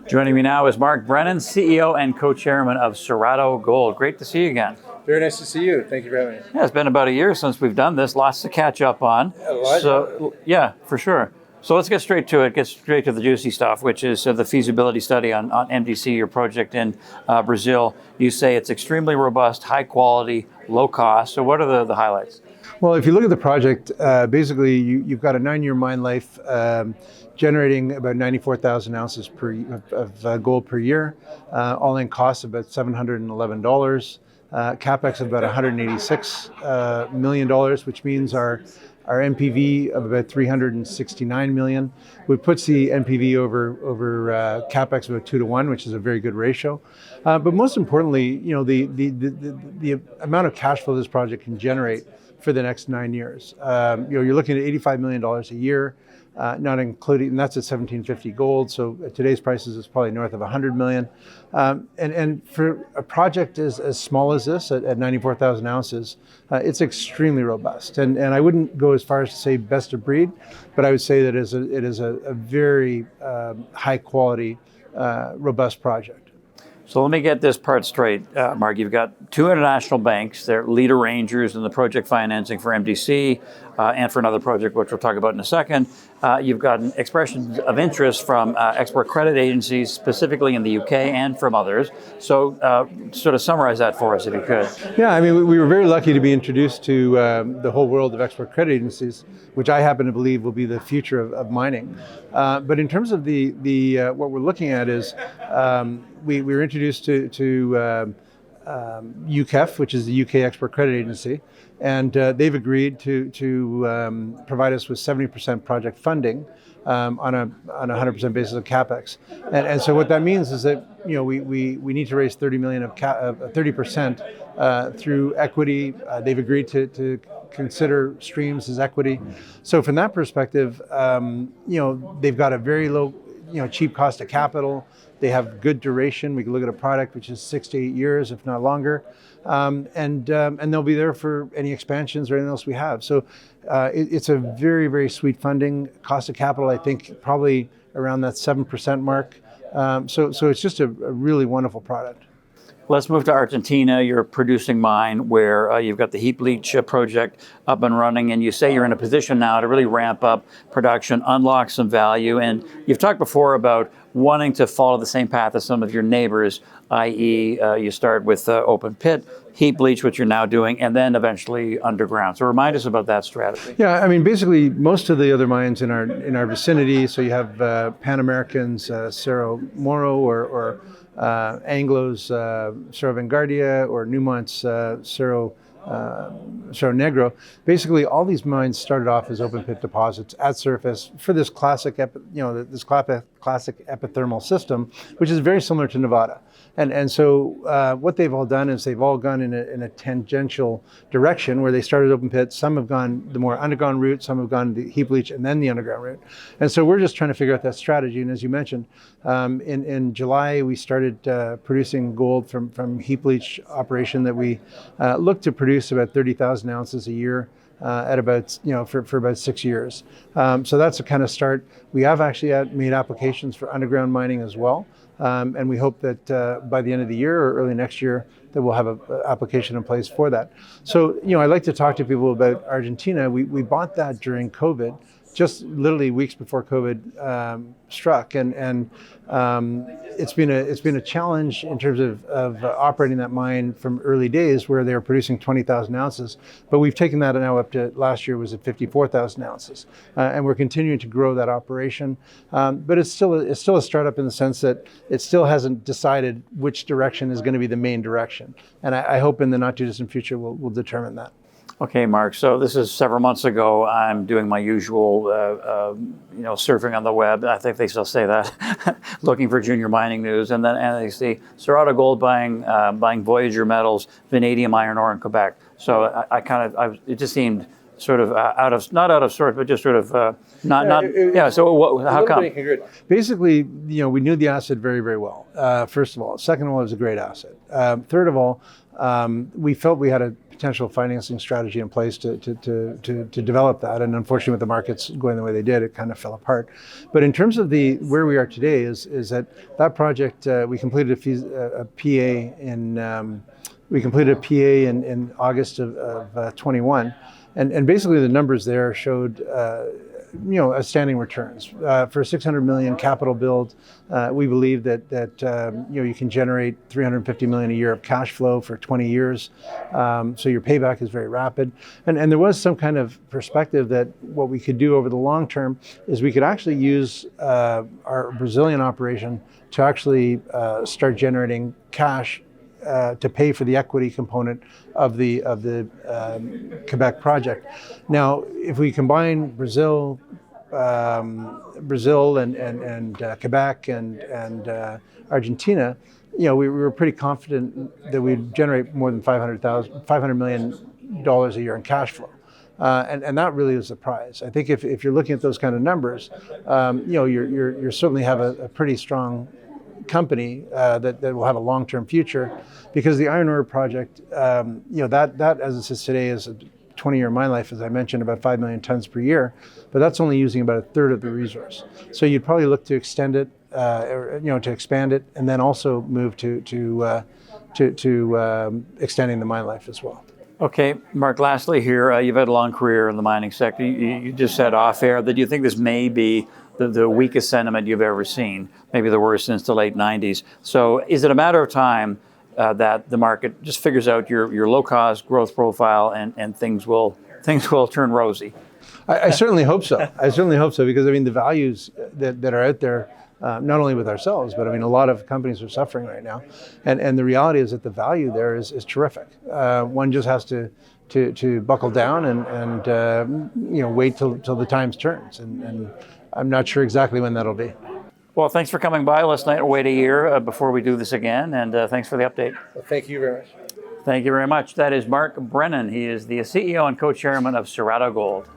Joining me now is Mark Brennan, CEO and co-chairman of Cerrado Gold. Great to see you again. Very nice to see you. Thank you for having me. Yeah, it's been about a year since we've done this. Lots to catch up on. Yeah, for sure. So let's get straight to it. Get straight to the juicy stuff, which is the feasibility study on MDC, your project in Brazil. You say it's extremely robust, high quality, low cost. So what are the highlights? Well, if you look at the project, basically you've got a 9-year mine life, generating about 94,000 ounces of gold per year, all-in cost of about $711, capex of about $186 million, which means our NPV of about $369 million, which puts the NPV over capex about 2-to-1, which is a very good ratio. But most importantly, the amount of cash flow this project can generate for the next 9 years. You're looking at $85 million a year, not including, and that's at $1,750 gold. So at today's prices, it's probably north of $100 million. And for a project as small as this, at 94,000 ounces, it's extremely robust. And I wouldn't go as far as to say best of breed, but I would say that it is a very high quality, robust project. So let me get this part straight, Mark. You've got two international banks. They're lead arrangers in the project financing for MDC and for another project, which we'll talk about in a second. You've got expressions of interest from export credit agencies, specifically in the UK and from others. So sort of summarize that for us, if you could. Yeah, I mean, we were very lucky to be introduced to the whole world of export credit agencies, which I happen to believe will be the future of mining. But in terms of the what we're looking at is we were introduced to UKEF, which is the UK Export Credit Agency, and they've agreed to provide us with 70% project funding on a 100% basis of capex. And so what that means is that we need to raise 30 million of 30% through equity. They've agreed to consider streams as equity. So from that perspective, they've got a very low, cheap cost of capital. They have good duration. We can look at a product which is 6 to 8 years, if not longer, and they'll be there for any expansions or anything else we have. So it's a very, very sweet funding. Cost of capital, I think, probably around that 7% mark. So it's just a really wonderful product. Let's move to Argentina, your producing mine, where you've got the heap leach project up and running, and you say you're in a position now to really ramp up production, unlock some value. And you've talked before about wanting to follow the same path as some of your neighbors, i.e. You start with open pit, heap leach, which you're now doing, and then eventually underground. So remind us about that strategy. Yeah, I mean, basically most of the other mines in our vicinity, so you have Pan American's Cerro Moro or Anglo's Cerro Vanguardia or Newmont's Cerro Negro. Basically, all these mines started off as open pit deposits at surface for this classic, classic epithermal system, which is very similar to Nevada. And so what they've all done is they've all gone in a tangential direction where they started open pit. Some have gone the more underground route, some have gone the heap leach and then the underground route. And so we're just trying to figure out that strategy. And as you mentioned, in July, we started producing gold from heap leach operation that we look to produce about 30,000 ounces a year. At about, for about 6 years. So that's a kind of start. We have actually made applications for underground mining as well. And we hope that by the end of the year or early next year that we'll have an application in place for that. So, I like to talk to people about Argentina. We bought that during COVID, just literally weeks before COVID struck. And it's been a challenge in terms of operating that mine from early days where they were producing 20,000 ounces. But we've taken that now up to last year was at 54,000 ounces. And we're continuing to grow that operation. But it's still a startup in the sense that it still hasn't decided which direction is going to be the main direction. And I hope in the not too distant future we'll determine that. Okay, Mark, so this is several months ago. I'm doing my usual, surfing on the web. I think they still say that, looking for junior mining news. And then they see Cerrado Gold buying Voyager metals, vanadium iron ore in Quebec. So it just seemed sort of not out of sorts, but just sort of So how come? Basically, we knew the asset very, very well. First of all. Second of all, it was a great asset. Third of all, we felt we had a potential financing strategy in place to develop that. And unfortunately, with the markets going the way they did, it kind of fell apart. But in terms of where we are today, is that project, we completed a PA in August of 21, and basically the numbers there showed outstanding returns for a $600 million capital build. We believe that you can generate $350 million a year of cash flow for 20 years, so your payback is very rapid. And there was some kind of perspective that what we could do over the long term is we could actually use our Brazilian operation to actually start generating cash to pay for the equity component of the Quebec project. Now, if we combine Brazil and Quebec and Argentina, we were pretty confident that we'd generate more than $500 million a year in cash flow. And that really is a prize. I think if you're looking at those kind of numbers, you certainly have a pretty strong company that will have a long-term future, because the iron ore project, that as it sits today is a 20-year mine life, as I mentioned, about 5 million tons per year, but that's only using about a third of the resource. So you'd probably look to extend it, to expand it, and then also move to extending the mine life as well. Okay, Mark, lastly here, you've had a long career in the mining sector. You just said off air that you think this may be the weakest sentiment you've ever seen, maybe the worst since the late 90s. So is it a matter of time that the market just figures out your low-cost growth profile and things will turn rosy? I certainly hope so. I certainly hope so, because the values that are out there, not only with ourselves, but a lot of companies are suffering right now, and the reality is that the value there is terrific. One just has to buckle down and wait till the times turns, and I'm not sure exactly when that'll be. Well, thanks for coming by last night. We'll wait a year before we do this again, and thanks for the update. Well, thank you very much. Thank you very much. That is Mark Brennan. He is the CEO and co-chairman of Cerrado Gold.